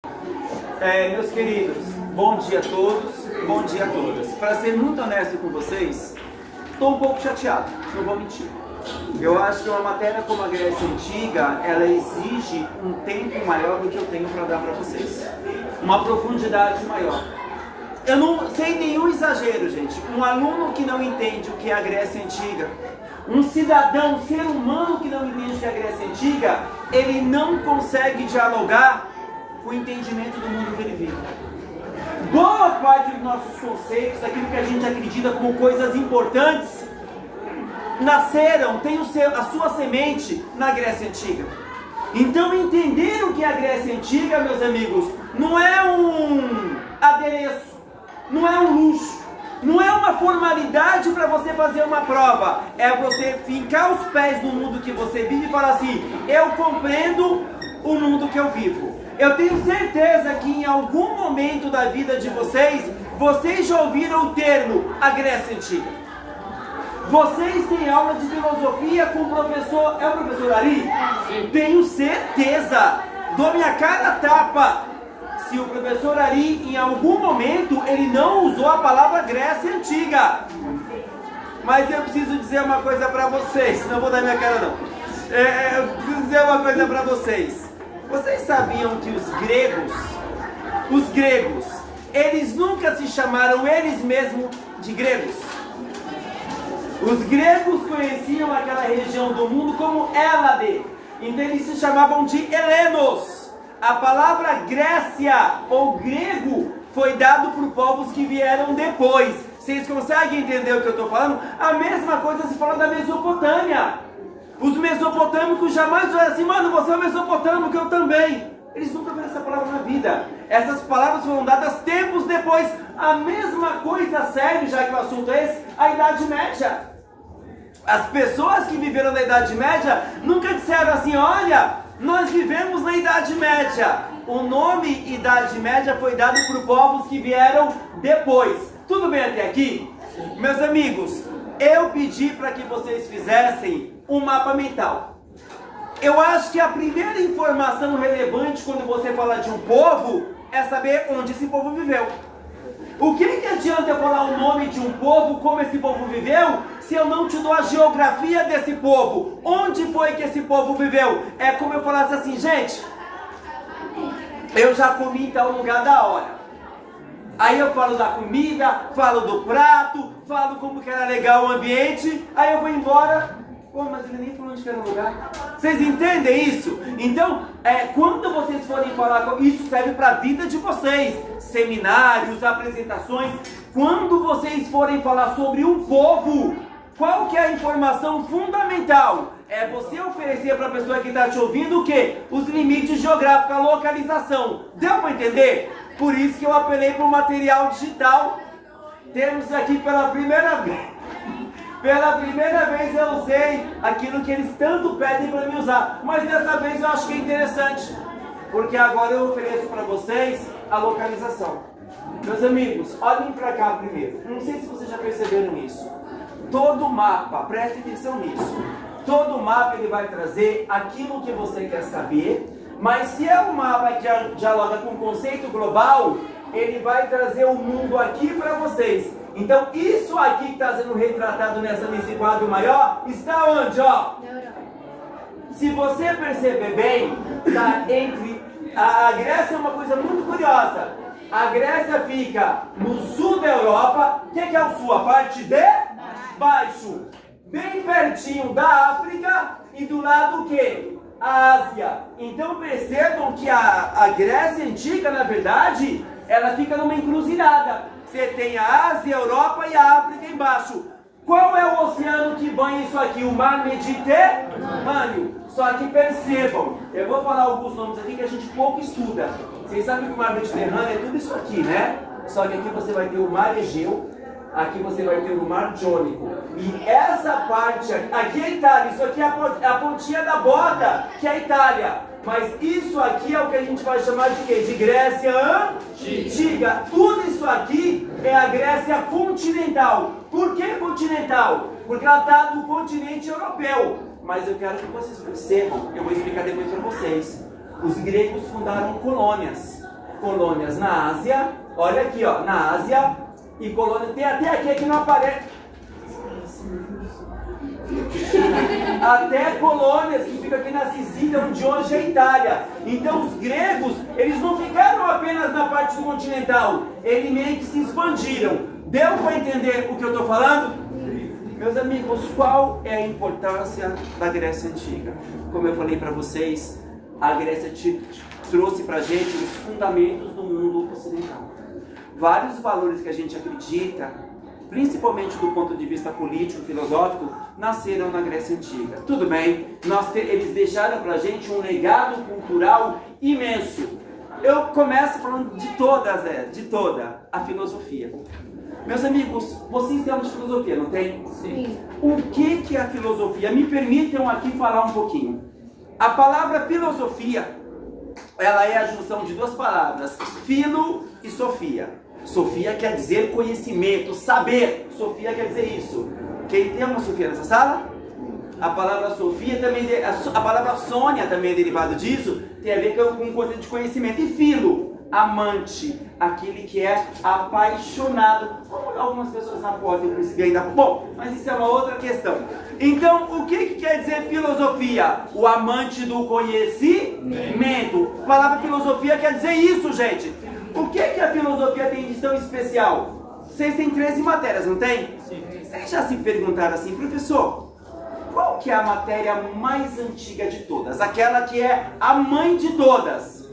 Meus queridos, bom dia a todos, bom dia a todas. Para ser muito honesto com vocês, estou um pouco chateado, não vou mentir. Eu acho que uma matéria como a Grécia Antiga, ela exige um tempo maior do que eu tenho para dar para vocês. Uma profundidade maior. Eu não sei nenhum exagero, gente. Um aluno que não entende o que é a Grécia Antiga, um cidadão, um ser humano que não entende o que é a Grécia Antiga, ele não consegue dialogar com o entendimento do mundo que ele vive. Boa parte dos nossos conceitos, daquilo que a gente acredita como coisas importantes, nasceram, tem a sua semente na Grécia Antiga. Então entender o que é a Grécia Antiga, meus amigos, não é um adereço, não é um luxo, não é uma formalidade para você fazer uma prova, é você fincar os pés no mundo que você vive e falar assim: eu compreendo o mundo que eu vivo. Eu tenho certeza que em algum momento da vida de vocês, vocês já ouviram o termo a Grécia Antiga. Vocês têm aula de filosofia com o professor, é o professor Ari? Sim. Tenho certeza, dou minha cara a tapa, se o professor Ari em algum momento ele não usou a palavra Grécia Antiga. Mas eu preciso dizer uma coisa para vocês, não vou dar minha cara não. Eu preciso dizer uma coisa para vocês. Vocês sabiam que os gregos, eles nunca se chamaram eles mesmos de gregos? Os gregos conheciam aquela região do mundo como Hélade, então eles se chamavam de helenos. A palavra Grécia ou grego foi dado por povos que vieram depois. Vocês conseguem entender o que eu estou falando? A mesma coisa se fala da Mesopotâmia. Os mesopotâmicos jamais falaram assim: mano, você é mesopotâmico, eu também. Eles nunca viram essa palavra na vida. Essas palavras foram dadas tempos depois. A mesma coisa serve, já que o assunto é esse, a Idade Média. As pessoas que viveram na Idade Média nunca disseram assim: olha, nós vivemos na Idade Média. O nome Idade Média foi dado por povos que vieram depois. Tudo bem até aqui? Meus amigos, eu pedi para que vocês fizessem um mapa mental. Eu acho que a primeira informação relevante quando você fala de um povo é saber onde esse povo viveu. O que adianta eu falar o nome de um povo, como esse povo viveu, se eu não te dou a geografia desse povo? Onde foi que esse povo viveu? É como eu falasse assim: gente, eu já comi em tal lugar da hora. Aí eu falo da comida, falo do prato, falo como que era legal o ambiente, aí eu vou embora. Pô, mas ele nem falou onde que era o lugar. Vocês entendem isso? Então, quando vocês forem falar, isso serve para a vida de vocês, seminários, apresentações. Quando vocês forem falar sobre um povo, qual que é a informação fundamental? É você oferecer para a pessoa que está te ouvindo o quê? Os limites geográficos, a localização. Deu para entender? Por isso que eu apelei para o material digital. Temos aqui pela primeira vez. Pela primeira vez eu usei aquilo que eles tanto pedem para me usar. Mas dessa vez eu acho que é interessante, porque agora eu ofereço para vocês a localização. Meus amigos, olhem para cá primeiro. Não sei se vocês já perceberam isso. Todo mapa, preste atenção nisso. Todo mapa ele vai trazer aquilo que você quer saber. Mas se é um mapa que dialoga com o conceito global, ele vai trazer o mundo aqui para vocês. Então isso aqui que está sendo retratado nesse quadro maior, está onde, ó? Se você perceber bem, tá entre... A Grécia é uma coisa muito curiosa. A Grécia fica no sul da Europa. O que é o sul? A parte de baixo. Bem pertinho da África e do lado o quê? A Ásia. Então percebam que a Grécia Antiga, na verdade, ela fica numa encruzilhada. Você tem a Ásia, a Europa e a África embaixo. Qual é o oceano que banha isso aqui? O mar Mediterrâneo. Só que percebam, eu vou falar alguns nomes aqui que a gente pouco estuda. Vocês sabem que o mar Mediterrâneo é tudo isso aqui, né? Só que aqui você vai ter o mar Egeu, aqui você vai ter o mar Jônico. E essa parte aqui é a Itália, isso aqui é a pontinha da bota, que é a Itália. Mas isso aqui é o que a gente vai chamar de quê? De Grécia Antiga. Tudo isso aqui é a Grécia continental. Por que continental? Porque ela está no continente europeu. Mas eu quero que vocês percebam, eu vou explicar depois para vocês. Os gregos fundaram colônias. colônias na Ásia, olha aqui, ó, na Ásia, e colônias, tem até aqui que não aparece, até colônias que ficam aqui na Sicília, onde hoje é a Itália. Então os gregos, eles não ficaram apenas na parte do continental, eles meio que se expandiram. Deu para entender o que eu estou falando? Meus amigos, qual é a importância da Grécia Antiga? Como eu falei para vocês, a Grécia trouxe para a gente os fundamentos do mundo ocidental. Vários valores que a gente acredita, principalmente do ponto de vista político, filosófico, nasceram na Grécia Antiga. Tudo bem, eles deixaram para a gente um legado cultural imenso. Eu começo falando de toda a filosofia. Meus amigos, vocês têm de filosofia, não tem? Sim. O que é a filosofia? Me permitam aqui falar um pouquinho. A palavra filosofia, ela é a junção de duas palavras, filo e sofia. Sofia quer dizer conhecimento, saber. Sofia quer dizer isso. Quem tem uma Sofia nessa sala? A palavra Sofia também, a palavra Sônia também é derivado disso, tem a ver com coisa de conhecimento. E filo, amante, aquele que é apaixonado. Como algumas pessoas não podem perceber ainda. Bom, mas isso é uma outra questão. Então, o que quer dizer filosofia? O amante do conhecimento. A palavra filosofia quer dizer isso, gente. O que a filosofia tem de tão especial? Vocês têm 13 matérias, não tem? Sim. Vocês já se perguntaram assim, professor, qual que é a matéria mais antiga de todas? Aquela que é a mãe de todas.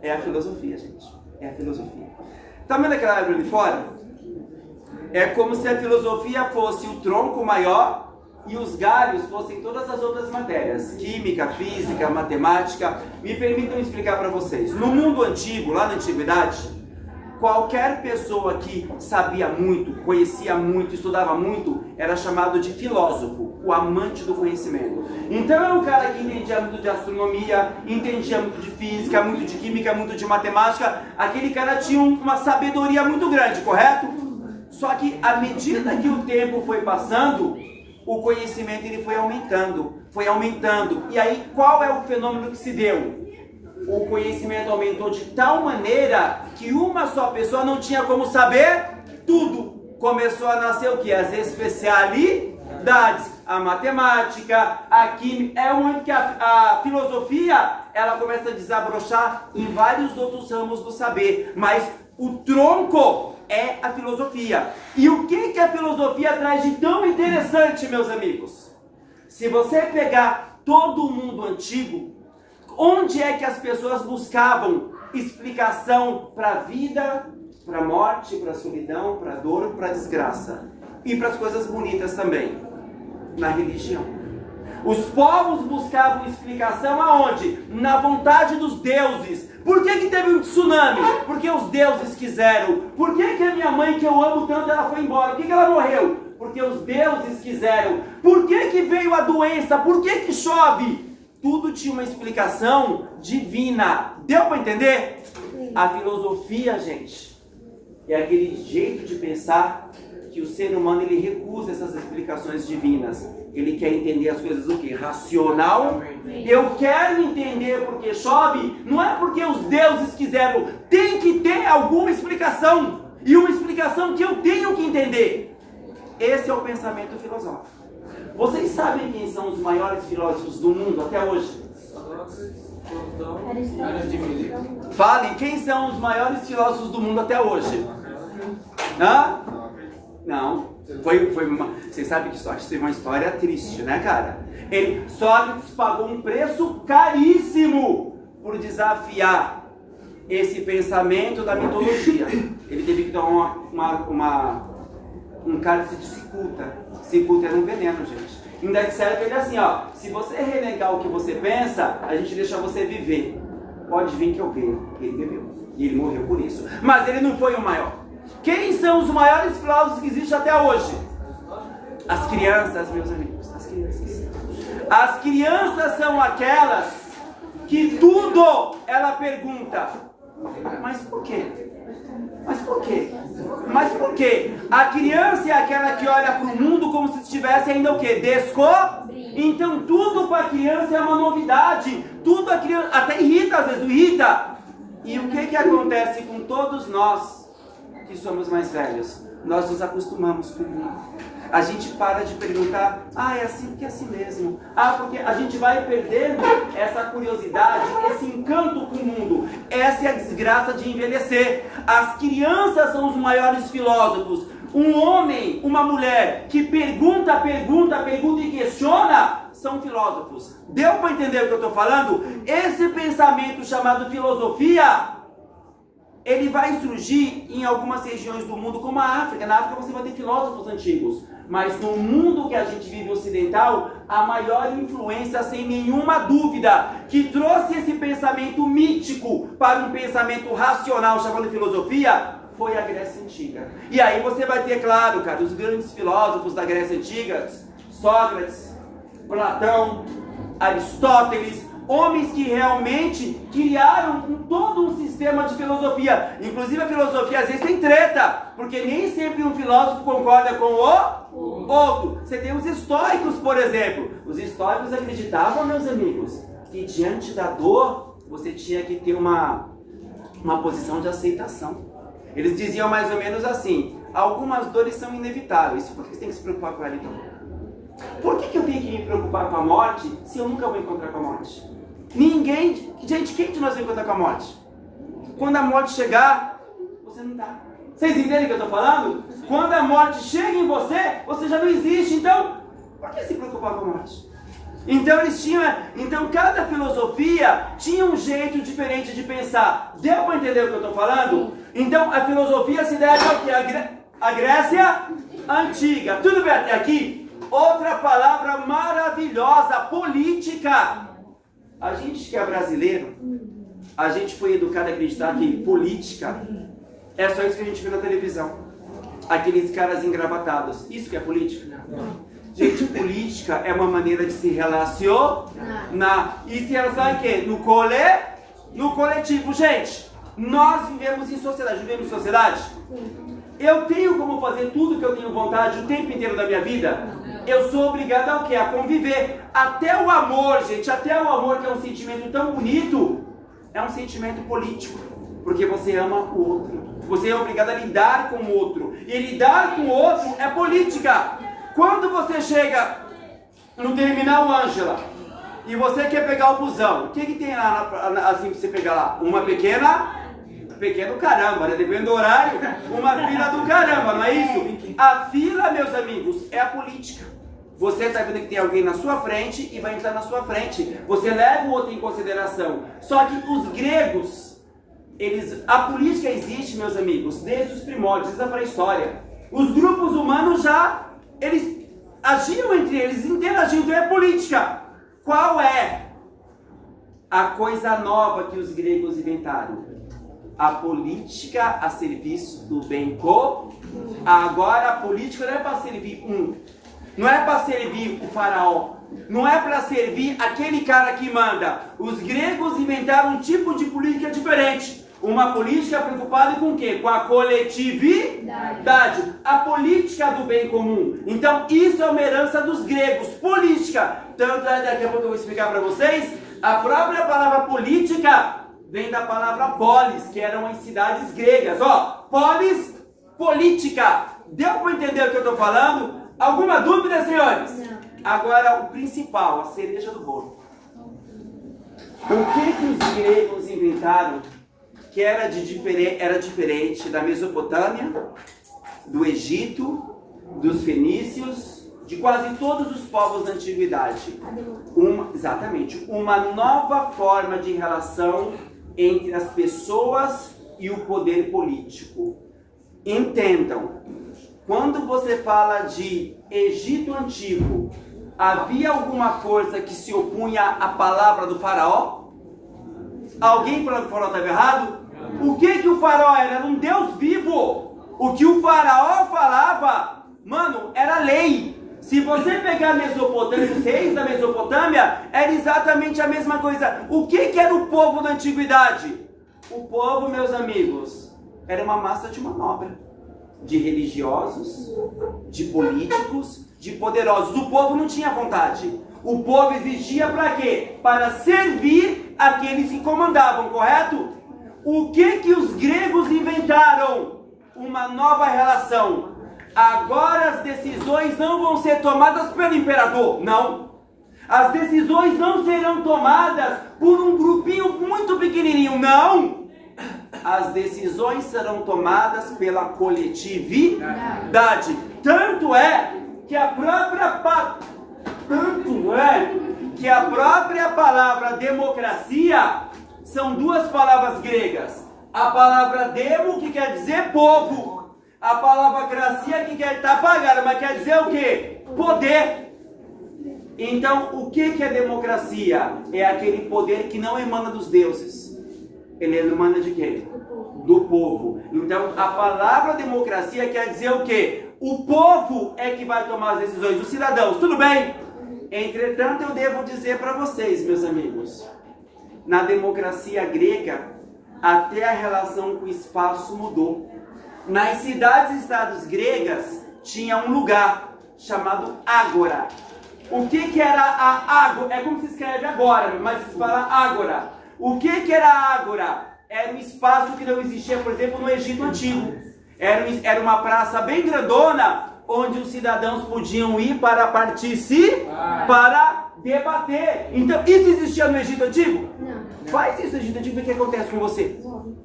É a filosofia, gente. É a filosofia. Tá vendo aquela árvore ali fora? É como se a filosofia fosse o tronco maior e os galhos fossem todas as outras matérias. Química, física, matemática. Me permitam explicar para vocês. No mundo antigo, lá na antiguidade, qualquer pessoa que sabia muito, conhecia muito, estudava muito, era chamado de filósofo, o amante do conhecimento. Então é um cara que entendia muito de astronomia, entendia muito de física, muito de química, muito de matemática. Aquele cara tinha uma sabedoria muito grande, correto? Só que à medida que o tempo foi passando, o conhecimento ele foi aumentando. E aí qual é o fenômeno que se deu? O conhecimento aumentou de tal maneira que uma só pessoa não tinha como saber tudo. Começou a nascer o que? As especialidades. A matemática, a química. É onde que a filosofia ela começa a desabrochar em vários outros ramos do saber. Mas o tronco é a filosofia. E o que a filosofia traz de tão interessante, meus amigos? Se você pegar todo o mundo antigo, onde é que as pessoas buscavam explicação para a vida, para a morte, para a solidão, para a dor, para a desgraça? E para as coisas bonitas também. Na religião. Os povos buscavam explicação aonde? Na vontade dos deuses. Por que teve um tsunami? Porque os deuses quiseram. Por que a minha mãe, que eu amo tanto, ela foi embora? Por que ela morreu? Porque os deuses quiseram. Por que veio a doença? Por que chove? Tudo tinha uma explicação divina. Deu para entender? A filosofia, gente, é aquele jeito de pensar que o ser humano ele recusa essas explicações divinas. Ele quer entender as coisas o quê? Racional. Eu quero entender porque chove. Não é porque os deuses quiseram. Tem que ter alguma explicação. E uma explicação que eu tenho que entender. Esse é o pensamento filosófico. Vocês sabem quem são os maiores filósofos do mundo até hoje? Falem, quem são os maiores filósofos do mundo até hoje? Hã? Não. Vocês sabem que Sócrates teve uma história triste, né, cara? Sócrates pagou um preço caríssimo por desafiar esse pensamento da mitologia. Ele teve que tomar um cálice de cicuta. Cicuta era um veneno, gente. Ainda disseram pra ele assim, ó, se você renegar o que você pensa, a gente deixa você viver. Pode vir que eu bebo. Ele bebeu. E ele morreu por isso. Mas ele não foi o maior. Quem são os maiores filósofos que existem até hoje? As crianças, meus amigos. As crianças. As crianças são aquelas que tudo ela pergunta. Mas por quê? Mas por quê? Mas por quê? A criança é aquela que olha para o mundo como se estivesse ainda o quê? Então tudo para a criança é uma novidade. Tudo a criança até irrita, às vezes irrita. E o que acontece com todos nós que somos mais velhos? Nós nos acostumamos com o mundo. A gente para de perguntar, é assim porque é assim mesmo. Porque a gente vai perdendo essa curiosidade, esse encanto com o mundo. Essa é a desgraça de envelhecer. As crianças são os maiores filósofos. Um homem, uma mulher que pergunta e questiona, são filósofos. Deu para entender o que eu estou falando? Esse pensamento chamado filosofia, ele vai surgir em algumas regiões do mundo, como a África. Na África você vai ter filósofos antigos. Mas no mundo que a gente vive ocidental, a maior influência, sem nenhuma dúvida, que trouxe esse pensamento mítico para um pensamento racional, chamado filosofia, foi a Grécia Antiga. E aí você vai ter, claro, cara, os grandes filósofos da Grécia Antiga, Sócrates, Platão, Aristóteles, homens que realmente criaram todo um sistema de filosofia. Inclusive a filosofia às vezes tem treta, porque nem sempre um filósofo concorda com o outro. Você tem os estoicos, por exemplo. Os estoicos acreditavam, meus amigos, que diante da dor você tinha que ter uma posição de aceitação. Eles diziam mais ou menos assim: algumas dores são inevitáveis, por que você tem que se preocupar com ela então? Por que eu tenho que me preocupar com a morte se eu nunca vou encontrar com a morte? Ninguém, gente, quem de nós vai encontrar com a morte? Quando a morte chegar, você não está. Vocês entendem o que eu estou falando? Quando a morte chega em você, você já não existe. Então, por que se preocupar com a morte? Então cada filosofia tinha um jeito diferente de pensar. Deu para entender o que eu estou falando? Então a filosofia se deve ao que? A Grécia Antiga. Tudo bem até aqui? Outra palavra maravilhosa, política. A gente que é brasileiro, a gente foi educado a acreditar que política é só isso que a gente vê na televisão. Aqueles caras engravatados. Isso que é política? Não. Gente, política é uma maneira de se relacionar. E se relacionar em quê? No coletivo. Gente, nós vivemos em sociedade. Vivemos em sociedade? Eu tenho como fazer tudo que eu tenho vontade o tempo inteiro da minha vida? Eu sou obrigado ao quê? A conviver. Até o amor, gente, até o amor, que é um sentimento tão bonito, é um sentimento político. Porque você ama o outro. Você é obrigado a lidar com o outro. E lidar com o outro é política. Quando você chega no terminal Ângela e você quer pegar o busão, o que tem lá assim pra você pegar lá? Pequeno caramba, né? Dependendo do horário, uma fila do caramba, não é isso? A fila, meus amigos, é a política. Você está vendo que tem alguém na sua frente e vai entrar na sua frente. Você leva o outro em consideração. Só que os gregos, a política existe, meus amigos, desde os primórdios, desde a pré-história. Os grupos humanos eles agiam entre eles, interagiam, então é política. Qual é a coisa nova que os gregos inventaram? A política a serviço do bem comum. Agora a política não é para servir não é para servir o faraó, não é para servir aquele cara que manda. Os gregos inventaram um tipo de política diferente. Uma política preocupada com o quê? Com a coletividade. A política do bem comum. Então isso é uma herança dos gregos. Política. Tanto daqui a pouco eu vou explicar para vocês. A própria palavra política vem da palavra polis, que eram as cidades gregas. Polis, política. Deu para entender o que eu estou falando? Alguma dúvida, senhores? Não. Agora o principal, a cereja do bolo. O que os gregos inventaram que era diferente da Mesopotâmia, do Egito, dos fenícios, de quase todos os povos da antiguidade? Exatamente, uma nova forma de relação entre as pessoas e o poder político. Entendam, quando você fala de Egito Antigo, havia alguma força que se opunha à palavra do faraó? Alguém falando que o faraó estava errado? O que o faraó era? Era um Deus vivo. O que o faraó falava, mano, era lei. Se você pegar a Mesopotâmia, os reis da Mesopotâmia, era exatamente a mesma coisa. O que era o povo da antiguidade? O povo, meus amigos, era uma massa de manobra. De religiosos, de políticos, de poderosos. O povo não tinha vontade. O povo existia para quê? Para servir aqueles que comandavam, correto? O que os gregos inventaram? Uma nova relação. Agora as decisões não vão ser tomadas pelo imperador, não. As decisões não serão tomadas por um grupinho muito pequenininho, não. As decisões serão tomadas pela coletividade. Tanto é que a própria palavra democracia são duas palavras gregas. A palavra demo, que quer dizer povo. A palavra cracia, que quer estar apagada, mas quer dizer o quê? Poder. Então, o que é democracia? É aquele poder que não emana dos deuses. Ele emana de quem? Do povo. Então, a palavra democracia quer dizer o quê? O povo é que vai tomar as decisões, os cidadãos. Tudo bem? Entretanto, eu devo dizer para vocês, meus amigos, na democracia grega, até a relação com o espaço mudou. Nas cidades e estados gregas, tinha um lugar chamado ágora. O que era a ágora? É como se escreve agora, mas se fala ágora. O que era a ágora? Era um espaço que não existia, por exemplo, no Egito Antigo. Era uma praça bem grandona, onde os cidadãos podiam ir para participar, para debater. Então, isso existia no Egito Antigo? Não. Faz isso no Egito Antigo, o que acontece com você?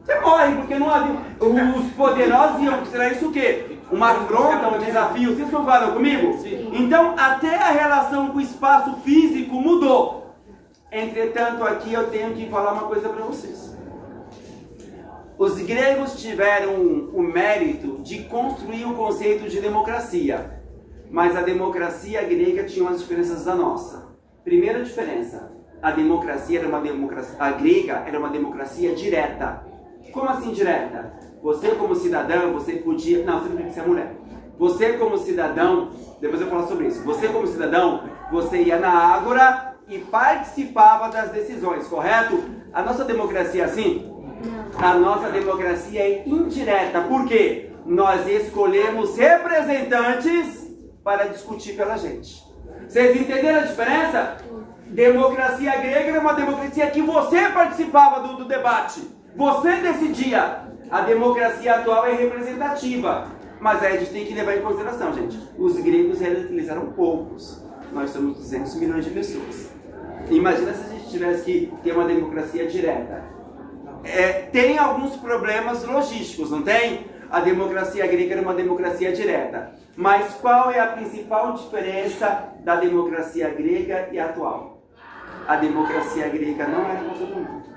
Você morre, porque não havia... Os poderosos iam considerar isso o quê? Uma afronta, um desafio. Vocês concordam comigo? Sim. Então, até a relação com o espaço físico mudou. Entretanto, aqui eu tenho que falar uma coisa para vocês. Os gregos tiveram o mérito de construir o conceito de democracia. Mas a democracia grega tinha umas diferenças da nossa. Primeira diferença, a democracia a grega era uma democracia direta. Como assim direta? Você como cidadão, você podia... Não, você não podia ser mulher. Você como cidadão, depois eu vou falar sobre isso. Você como cidadão, você ia na ágora e participava das decisões, correto? A nossa democracia é assim? A nossa democracia é indireta. Por quê? Nós escolhemos representantes para discutir pela gente. Vocês entenderam a diferença? Democracia grega era uma democracia que você participava do debate. Você decidia. A democracia atual é representativa. Mas aí a gente tem que levar em consideração, gente. Os gregos eles eram poucos. Nós somos 200 milhões de pessoas. Imagina se a gente tivesse que ter uma democracia direta. Tem alguns problemas logísticos, não tem? A democracia grega era uma democracia direta. Mas qual é a principal diferença da democracia grega e atual? A democracia grega não era para todo mundo.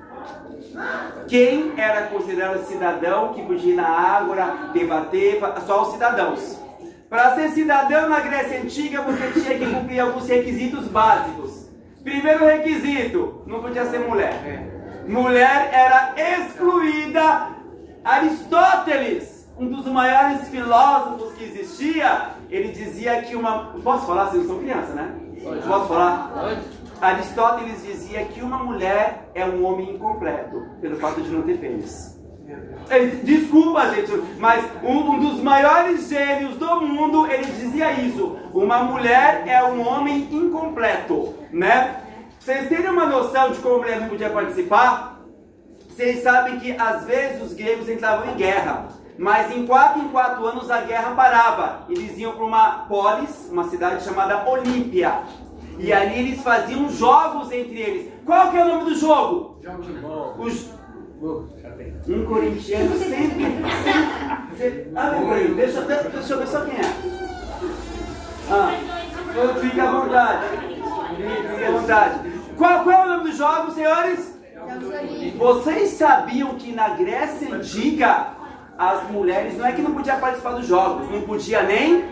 Quem era considerado cidadão que podia ir na ágora, debater, só os cidadãos. Para ser cidadão na Grécia Antiga, você tinha que cumprir alguns requisitos básicos. Primeiro requisito, não podia ser mulher. Mulher era excluída. Aristóteles, um dos maiores filósofos que existia, ele dizia que uma... Posso falar? Vocês não são criança, né? Pode. Posso falar? Pode. Aristóteles dizia que uma mulher é um homem incompleto, pelo fato de não ter pênis. Desculpa, gente, mas um dos maiores gênios do mundo, ele dizia isso. Uma mulher é um homem incompleto, né? Vocês terem uma noção de como a mulher não podia participar? Vocês sabem que às vezes os gregos entravam em guerra, mas em 4 anos a guerra parava. Eles iam para uma polis, uma cidade chamada Olímpia. E ali eles faziam jogos entre eles. Qual que é o nome do jogo? Jogo de bola. Um corintiano sempre... Deixa eu ver só quem é. Fica à vontade. Fica à vontade. Qual é o nome do jogo, senhores? Vocês sabiam que na Grécia Antiga as mulheres não é que não podiam participar dos jogos, não podia nem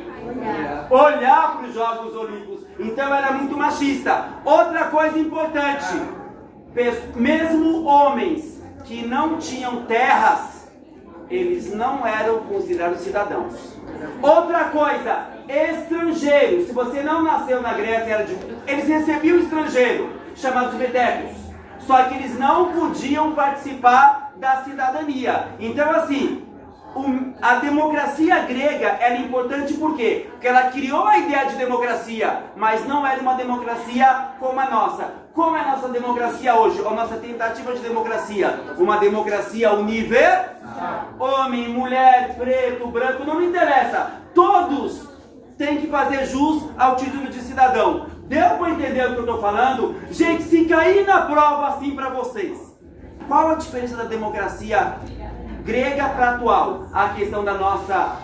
olhar para os Jogos Olímpicos. Então era muito machista. Outra coisa importante, mesmo homens que não tinham terras, eles não eram considerados cidadãos. Outra coisa, estrangeiros. Se você não nasceu na Grécia, eles recebiam estrangeiro, chamados metecos. Só que eles não podiam participar da cidadania. Então assim, a democracia grega era importante por quê? Porque ela criou a ideia de democracia, mas não era uma democracia como a nossa. Como é a nossa democracia hoje? A nossa tentativa de democracia? Uma democracia universal. Homem, mulher, preto, branco, não me interessa. Todos têm que fazer jus ao título de cidadão. Deu para entender o que eu estou falando? Gente, se cair na prova assim para vocês, qual a diferença da democracia grega para a atual? A questão da nossa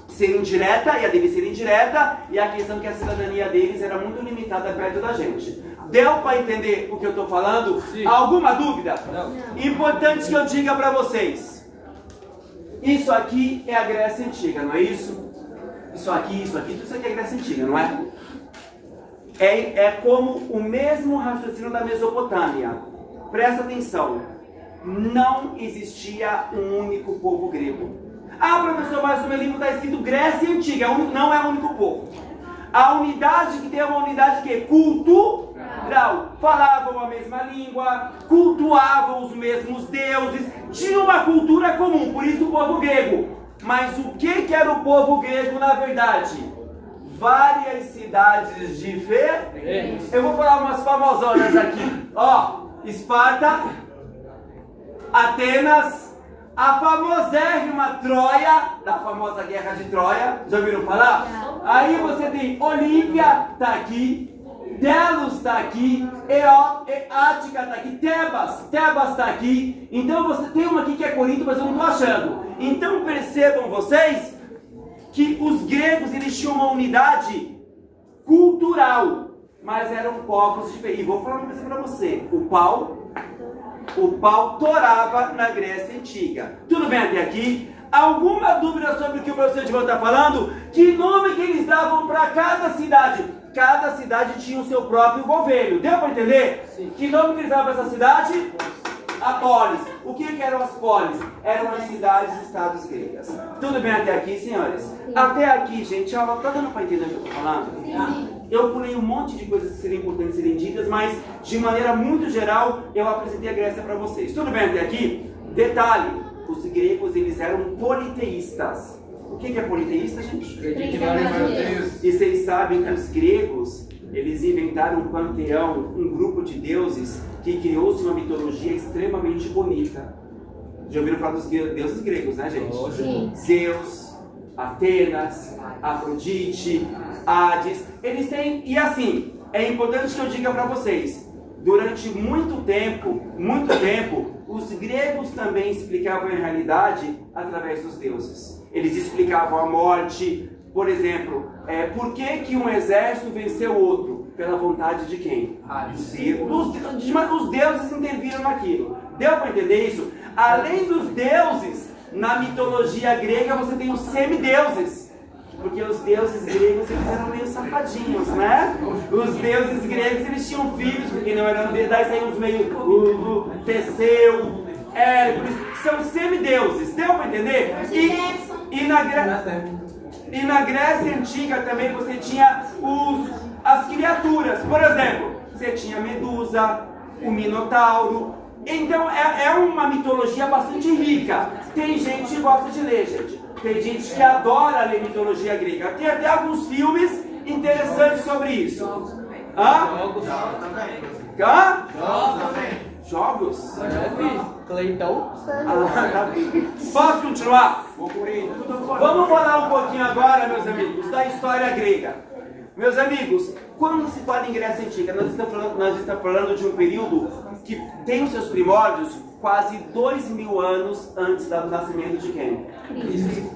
ser indireta, e a deles ser indireta, e a questão que a cidadania deles era muito limitada perto da gente. Deu para entender o que eu estou falando? Sim. Alguma dúvida? Não. Importante que eu diga para vocês. Isso aqui é a Grécia Antiga, não é isso? Isso aqui, tudo isso aqui é a Grécia Antiga, não é? É como o mesmo raciocínio da Mesopotâmia. Presta atenção. Não existia um único povo grego. Ah, professor, mas no meu livro está escrito Grécia Antiga. Não é o único povo. A unidade que tem é uma unidade que é cultural. Falavam a mesma língua, cultuavam os mesmos deuses, tinham uma cultura comum, por isso o povo grego. Mas o que era o povo grego na verdade? Várias cidades diferentes. Eu vou falar umas famosonas aqui. Ó, Esparta, Atenas, a famosérrima Troia, da famosa Guerra de Troia, já ouviram falar? Aí você tem Olímpia, tá aqui, Delos tá aqui, Ática tá aqui, Tebas tá aqui. Então você tem uma aqui que é Corinto, mas eu não tô achando. Então percebam vocês que os gregos eles tinham uma unidade cultural, mas eram povos diferentes. E vou falar uma coisa para você: o pau torava na Grécia Antiga. Tudo bem até aqui? Alguma dúvida sobre o que o professor Edvan está falando? Que nome que eles davam para cada cidade? Cada cidade tinha o seu próprio governo. Deu para entender? Sim. Que nome que eles davam para essa cidade? A polis. O que eram as polis? Eram as cidades e estados gregas. Tudo bem até aqui, senhores? Sim. Até aqui, gente, aula, tá dando para entender o que eu estou falando? Sim. Eu pulei um monte de coisas que seriam importantes serem ditas, mas de maneira muito geral, eu apresentei a Grécia para vocês. Tudo bem até aqui? Detalhe, os gregos, eles eram politeístas. O que é politeísta, gente? E vocês sabem que os gregos, eles inventaram um panteão, um grupo de deuses, que criou-se uma mitologia extremamente bonita. Já ouviram falar dos deuses gregos, né, gente? Sim. Zeus, Atenas, Afrodite, Hades, eles têm, e assim, é importante que eu diga para vocês, durante muito tempo, os gregos também explicavam a realidade através dos deuses. Eles explicavam a morte, por exemplo, por que um exército venceu o outro? Pela vontade de quem? Os deuses interviram naquilo. Deu para entender isso? Além dos deuses, na mitologia grega você tem os semideuses. Porque os deuses gregos eles eram meio safadinhos, né? Os deuses gregos eles tinham filhos, porque não eram deuses, daí saíam os meio Teseu, Hércules, são semideuses, deu para entender? E na Grécia Antiga também você tinha as criaturas, por exemplo, você tinha Medusa, o Minotauro. Então é uma mitologia bastante rica. Tem gente que gosta de ler, gente. Tem gente que adora ler mitologia grega. Tem até alguns filmes interessantes sobre isso. Jogos também. Jogos? Cleitão? Posso continuar? Vamos falar um pouquinho agora, meus amigos, da história grega. Meus amigos, quando se fala em Grécia Antiga, nós estamos falando de um período que tem os seus primórdios quase 2000 anos antes do nascimento de quem?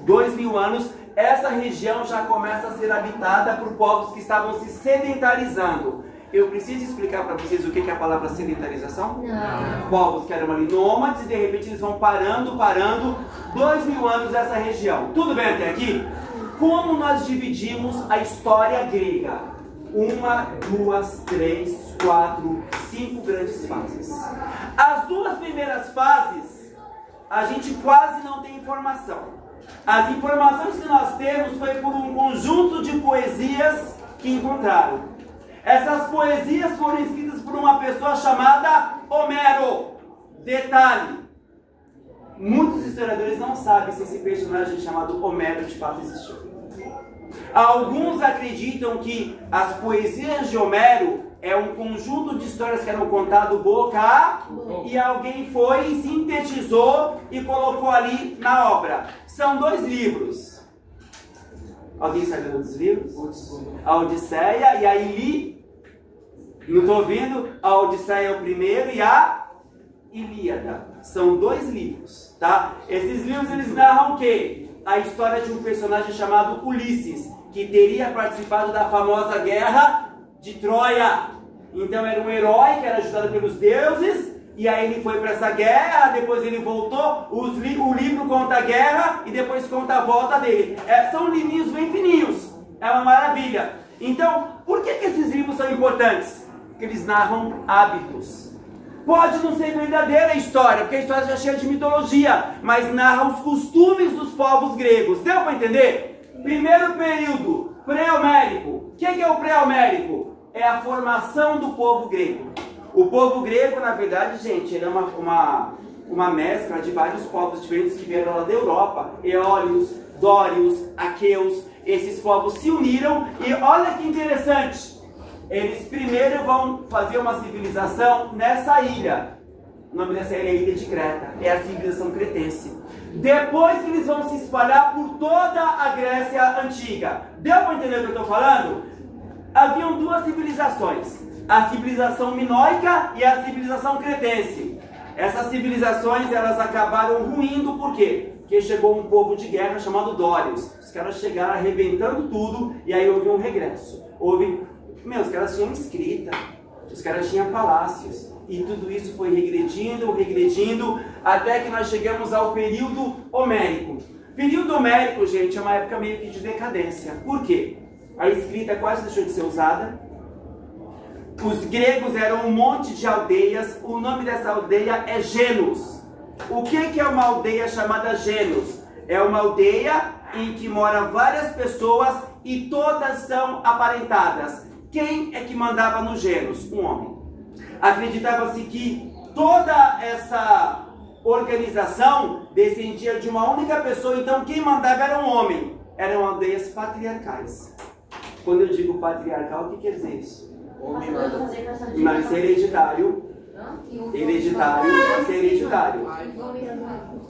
2000 anos, essa região já começa a ser habitada por povos que estavam se sedentarizando. Eu preciso explicar para vocês o que é a palavra sedentarização? Não. Povos que eram ali nômades e de repente eles vão parando, 2000 anos nessa região. Tudo bem até aqui? Como nós dividimos a história grega? 1, 2, 3, 4, 5 grandes fases. As 2 primeiras fases, a gente quase não tem informação. As informações que nós temos foi por um conjunto de poesias que encontraram. Essas poesias foram escritas por uma pessoa chamada Homero. Detalhe, muitos historiadores não sabem se esse personagem chamado Homero de fato existiu. Alguns acreditam que as poesias de Homero é um conjunto de histórias que eram contadas boca a boca, e alguém foi e sintetizou e colocou ali na obra. São 2 livros. Alguém sabe dos livros? A Odisseia e a não estou ouvindo? A Odisseia é o primeiro e a Ilíada. São 2 livros, tá? Esses livros eles narram o quê? A história de um personagem chamado Ulisses, que teria participado da famosa guerra de Troia. Então era um herói que era ajudado pelos deuses, e aí ele foi para essa guerra, depois ele voltou, o livro conta a guerra e depois conta a volta dele. São livrinhos bem fininhos, é uma maravilha. Então, por que esses livros são importantes? Porque eles narram hábitos. Pode não ser verdadeira a história, porque a história já é cheia de mitologia, mas narra os costumes dos povos gregos. Deu para entender? Primeiro período, pré-homérico. O que é o pré-homérico? É a formação do povo grego. O povo grego, na verdade, gente, ele é uma mescla de vários povos diferentes que vieram lá da Europa. Eólios, dórios, aqueus. Esses povos se uniram e olha que interessante. Eles primeiro vão fazer uma civilização nessa ilha. O nome dessa ilha é a Ilha de Creta. É a civilização cretense. Depois eles vão se espalhar por toda a Grécia Antiga. Deu para entender o que eu estou falando? Haviam 2 civilizações. A civilização minoica e a civilização cretense. Essas civilizações elas acabaram ruindo, por quê? Porque chegou um povo de guerra chamado Dórios. Os caras chegaram arrebentando tudo e aí houve um regresso. Os caras tinham escrita, os caras tinham palácios. E tudo isso foi regredindo, até que nós chegamos ao período homérico. Período homérico, gente, é uma época meio que de decadência. Por quê? A escrita quase deixou de ser usada. Os gregos eram um monte de aldeias. O nome dessa aldeia é Genos. O que é uma aldeia chamada Genos? É uma aldeia em que moram várias pessoas e todas são aparentadas. Quem é que mandava no Genos? Um homem. Acreditava-se que toda essa organização descendia de uma única pessoa, então quem mandava era um homem. Eram aldeias patriarcais. Quando eu digo patriarcal, o que quer dizer isso? Mas hereditário. Hereditário.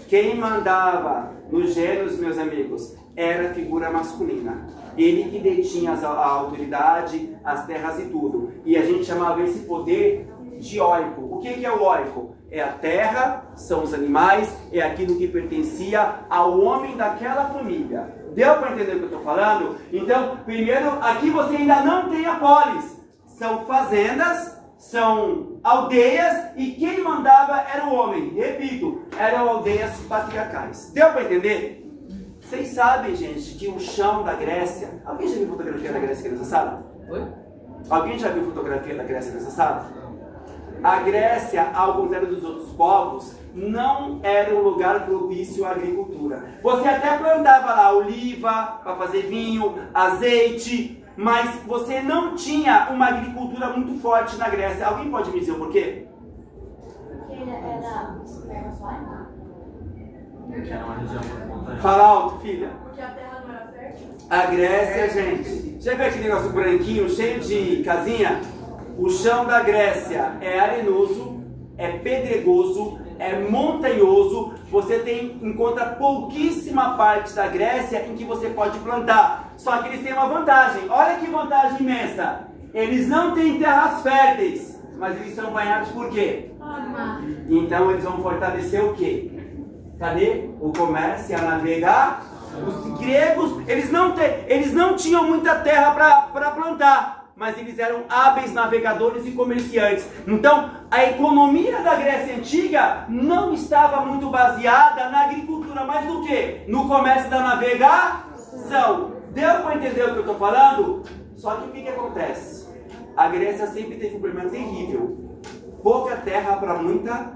Quem mandava nos Genos, meus amigos, era a figura masculina. Ele que detinha a autoridade, as terras e tudo. E a gente chamava esse poder de óico. O que é o óico? É a terra, são os animais, é aquilo que pertencia ao homem daquela família. Deu para entender o que eu estou falando? Então, primeiro, aqui você ainda não tem a polis. São fazendas, são aldeias e quem mandava era o homem. Repito, eram aldeias patriarcais. Deu para entender? Vocês sabem, gente, que o chão da Grécia... Alguém já viu fotografia da Grécia aqui nessa sala? Oi? Alguém já viu fotografia da Grécia nessa sala? A Grécia, ao contrário dos outros povos, não era um lugar propício à agricultura. Você até plantava lá oliva para fazer vinho, azeite, mas você não tinha uma agricultura muito forte na Grécia. Alguém pode me dizer o porquê? Porque era Fala alto, filha. Porque a terra não era fértil. A Grécia, gente, já viu aquele negócio branquinho, cheio de casinha? O chão da Grécia é arenoso, é pedregoso, é montanhoso. Você encontra pouquíssima parte da Grécia em que você pode plantar. Só que eles têm uma vantagem. Olha que vantagem imensa. Eles não têm terras férteis, mas eles são banhados por quê? Então eles vão fortalecer o quê? Cadê? O comércio, a navegar. Os gregos, eles não tinham muita terra para plantar, mas eles eram hábeis navegadores e comerciantes. Então, a economia da Grécia Antiga não estava muito baseada na agricultura, mas no quê? No comércio da navegação. Deu para entender o que eu estou falando? Só que o que acontece? A Grécia sempre teve um problema terrível. Pouca terra para muita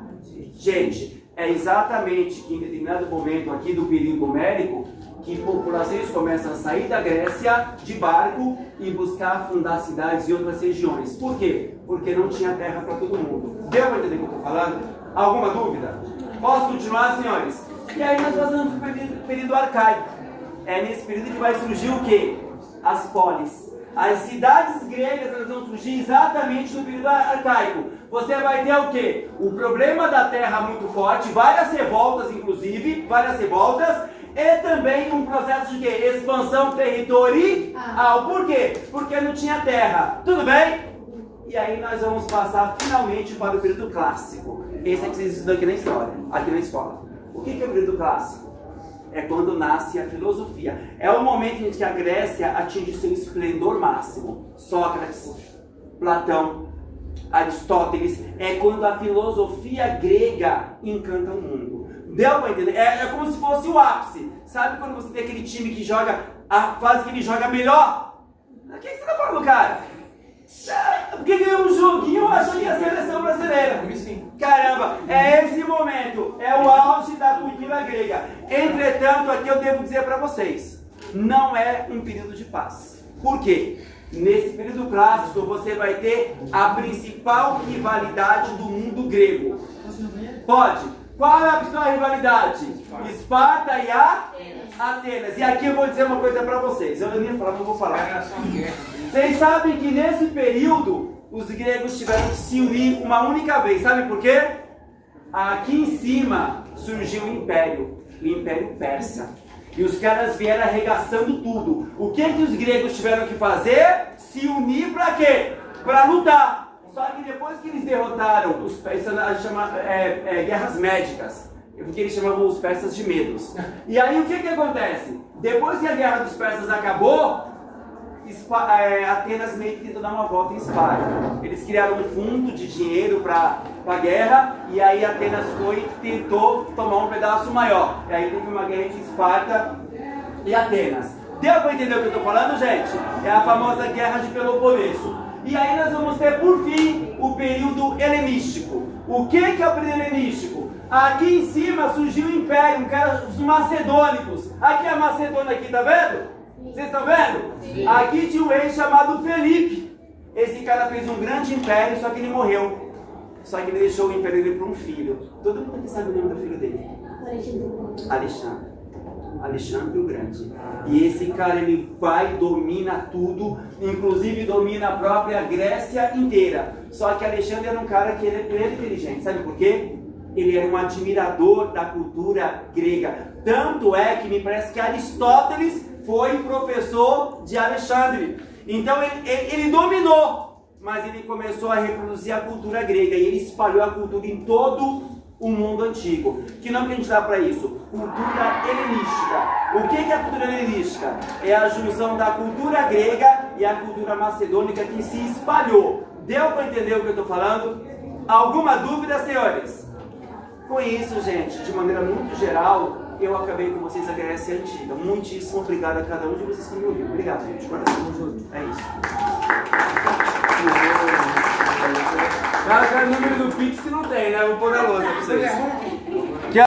gente. É exatamente em determinado momento aqui do período homérico que populações começam a sair da Grécia de barco e buscar fundar cidades e outras regiões. Por quê? Porque não tinha terra para todo mundo. Deu para entender o que eu estou falando? Alguma dúvida? Posso continuar, senhores? E aí nós passamos para o período arcaico. É nesse período que vai surgir o quê? As polis. As cidades gregas elas vão surgir exatamente no período arcaico. Você vai ter o quê? O problema da terra muito forte, várias revoltas inclusive, várias revoltas, e também um processo de quê? Expansão territorial. Por quê? Porque não tinha terra. Tudo bem? E aí nós vamos passar finalmente para o período clássico. Esse é que vocês estudam aqui na história, aqui na escola. O que é o período clássico? É quando nasce a filosofia. É o momento em que a Grécia atinge seu esplendor máximo. Sócrates, Platão, Aristóteles. É quando a filosofia grega encanta o mundo. Deu pra entender? É como se fosse o ápice. Sabe quando você tem aquele time que joga a fase que ele joga melhor? O que você tá falando, cara? Porque ganhou um joguinho, achou que ia ser a seleção brasileira. Caramba, é esse momento, é o auge da cultura grega. Entretanto, aqui eu devo dizer para vocês, não é um período de paz. Por quê? Nesse período clássico você vai ter a principal rivalidade do mundo grego. Pode? Qual é a principal rivalidade? Esparta e Atenas. E aqui eu vou dizer uma coisa para vocês. Eu não ia falar, não vou falar. Vocês sabem que nesse período os gregos tiveram que se unir uma única vez. Sabe por quê? Aqui em cima surgiu o Império Persa. E os caras vieram arregaçando tudo. O que os gregos tiveram que fazer? Se unir para quê? Para lutar. Só que depois que eles derrotaram os persas, a gente chama guerras médicas. Porque eles chamavam os persas de medos. E aí o que acontece? Depois que a guerra dos persas acabou, Atenas meio que tentou dar uma volta em Esparta. Eles criaram um fundo de dinheiro para a guerra, e aí Atenas foi e tentou tomar um pedaço maior. E aí teve uma guerra entre Esparta e Atenas. Deu para entender o que eu estou falando, gente? É a famosa Guerra de Peloponeso. E aí nós vamos ter, por fim, o período helenístico. O que é o período helenístico? Aqui em cima surgiu o Império, os macedônicos. Aqui é a Macedônia, aqui, tá vendo? Vocês estão vendo? Sim. Aqui tinha um rei chamado Felipe. Esse cara fez um grande império, só que ele morreu. Só que ele deixou o império dele para um filho. Todo mundo aqui sabe o nome do filho dele? Alexandre o Grande. E esse cara, ele vai e domina tudo, inclusive domina a própria Grécia inteira. Só que Alexandre era um cara que ele era inteligente. Sabe por quê? Ele era um admirador da cultura grega. Tanto é que me parece que Aristóteles foi professor de Alexandre. Então ele dominou, mas ele começou a reproduzir a cultura grega e ele espalhou a cultura em todo o mundo antigo. Que nome que a gente dá para isso? Cultura helenística. O que é a cultura helenística? É a junção da cultura grega e a cultura macedônica que se espalhou. Deu para entender o que eu estou falando? Alguma dúvida, senhores? Com isso, gente, de maneira muito geral, eu acabei com vocês a Grécia Antiga. Muitíssimo obrigado a cada um de vocês que me ouviram. Obrigado, gente. É isso. Cara, o número do Pix que não tem, né? Vou pôr na lousa pra vocês.